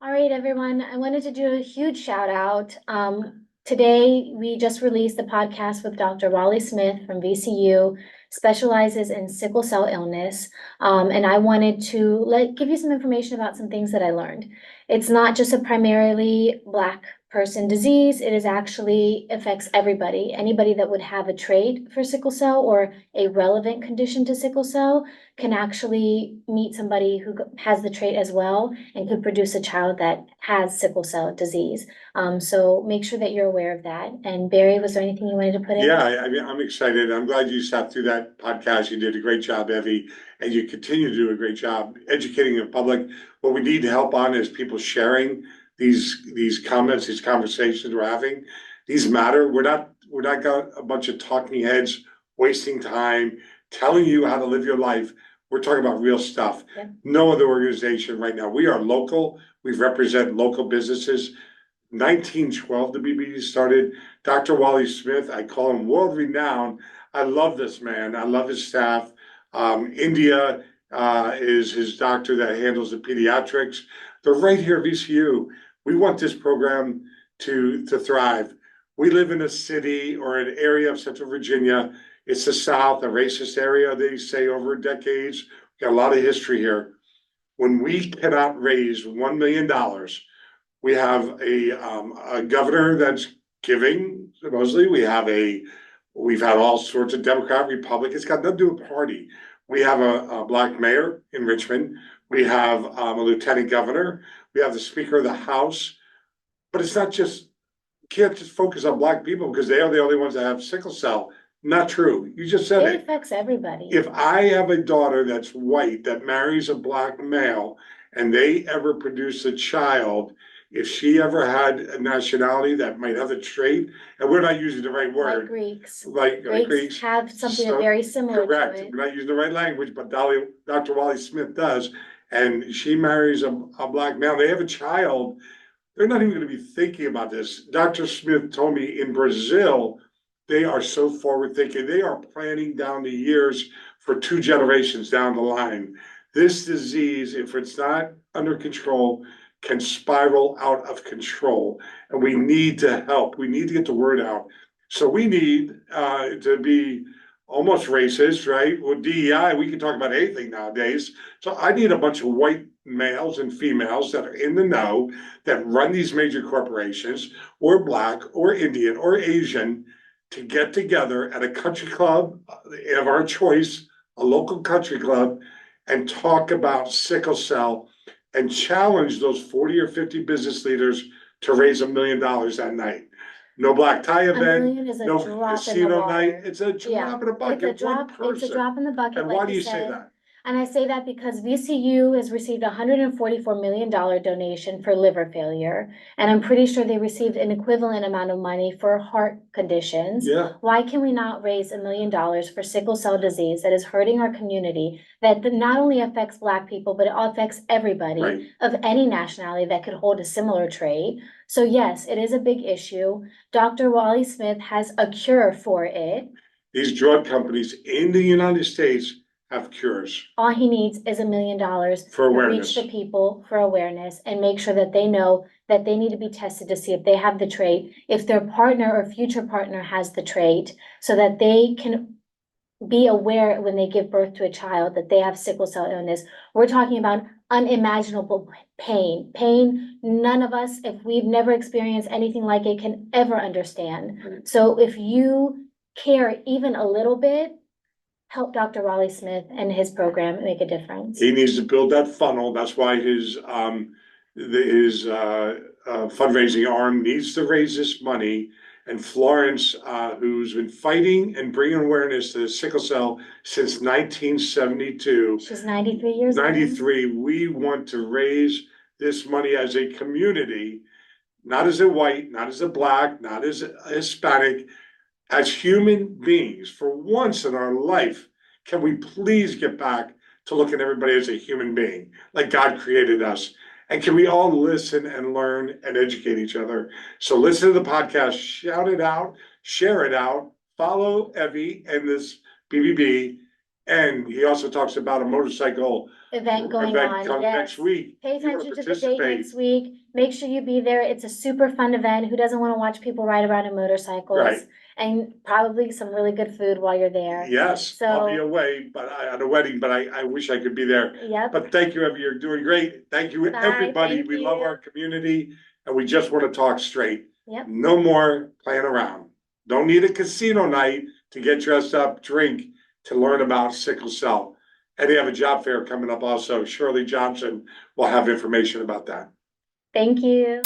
All right, everyone. I wanted to do a huge shout out. Today, we just released the podcast with Dr. Wally Smith from VCU, specializes in sickle cell illness. And I wanted to give you some information about some things that I learned. It's not just a primarily Black person disease. It is actually affects everybody. Anybody that would have a trait for sickle cell or a relevant condition to sickle cell can actually meet somebody who has the trait as well and could produce a child that has sickle cell disease. So make sure that you're aware of that. And Barry, was there anything you wanted to put in? Yeah, I mean, I'm excited. I'm glad you sat through that podcast. You did a great job, Evie, and you continue to do a great job educating the public. What we need help on is people sharing these comments, these conversations we're having. These matter. We're not got a bunch of talking heads wasting time telling you how to live your life. We're talking about real stuff. Yeah. No other organization right now. We are local. We represent local businesses. 1912, the BBB started. Dr. Wally Smith, I call him world renowned. I love this man. I love his staff. India is his doctor that handles the pediatrics. They're right here at VCU. We want this program to thrive. We live in a city or an area of Central Virginia. It's the South, a racist area, they say, over decades. Got a lot of history here. When we cannot raise $1 million, we have a governor that's giving, supposedly. We've had all sorts of Democrat, Republican. It's got nothing to do with party. We have a Black mayor in Richmond. We have a lieutenant governor. We have the Speaker of the House. But it's not just, you can't just focus on Black people because they are the only ones that have sickle cell. Not true. You just said It it. affects everybody. If I have a daughter that's white that marries a Black male and they ever produce a child, if she ever had a nationality that might have a trait, and we're not using the right Like word, Greeks. like Greeks have something very similar to correct, it. we're not using the right language, but Dr. Wally Smith does, and she marries a Black male, they have a child, they're not even gonna be thinking about this. Dr. Smith told me in Brazil, they are so forward thinking, they are planning down the years for 2 generations down the line. This disease, if it's not under control, can spiral out of control, and we need to help. We need to get the word out. So we need to be almost racist, right? With DEI, we can talk about anything nowadays. So I need a bunch of white males and females that are in the know, that run these major corporations, or Black, or Indian, or Asian, to get together at a country club of our choice, a local country club, and talk about sickle cell and challenge those 40 or 50 business leaders to raise $1 million that night. No black tie $1 event, million is a no drop in the casino night. water. It's a drop in a bucket. It's a One drop, it's a person. drop in the bucket, And why like do you you say said. that? And I say that because VCU has received a $144 million donation for liver failure. And I'm pretty sure they received an equivalent amount of money for heart conditions. Yeah, Why can we not raise $1 million for sickle cell disease that is hurting our community, that not only affects Black people, but it affects everybody right. of any nationality that could hold a similar trait? So yes, it is a big issue. Dr. Wally Smith has a cure for it. These drug companies in the United States have cures All he needs is $1 million for to awareness. reach the people for awareness and make sure that they know that they need to be tested to see if they have the trait, if their partner or future partner has the trait, so that they can be aware when they give birth to a child that they have sickle cell illness. We're talking about unimaginable pain, none of us, if we've never experienced anything like it, can ever understand. Right. So if you care even a little bit, help Dr. Wally Smith and his program make a difference. He needs to build that funnel. That's why his fundraising arm needs to raise this money. And Florence, who's been fighting and bringing awareness to sickle cell since 1972. She's 93 years old. 93, we want to raise this money as a community, not as a white, not as a Black, not as a Hispanic, as human beings. For once in our life, can we please get back to looking at everybody as a human being, like God created us? And can we all listen and learn and educate each other? So listen to the podcast, shout it out, share it out, follow Evie and this BBB, And he also talks about a motorcycle Event going event on, coming yes. next week. Pay If you wanna attention to the date participate, next week. Make sure you be there. It's a super fun event. Who doesn't want to watch people ride around in motorcycles? Right. And probably some really good food while you're there. Yes, I'll be So, away, but at a wedding, but I wish I could be there. yep. But thank you, Evie, you're doing great. Thank you, Bye, everybody. thank We love you. our community and we just want to talk straight. Yep. No more playing around. Don't need a casino night to get dressed up, drink, to learn about sickle cell. And they have a job fair coming up also. Shirley Johnson will have information about that. Thank you.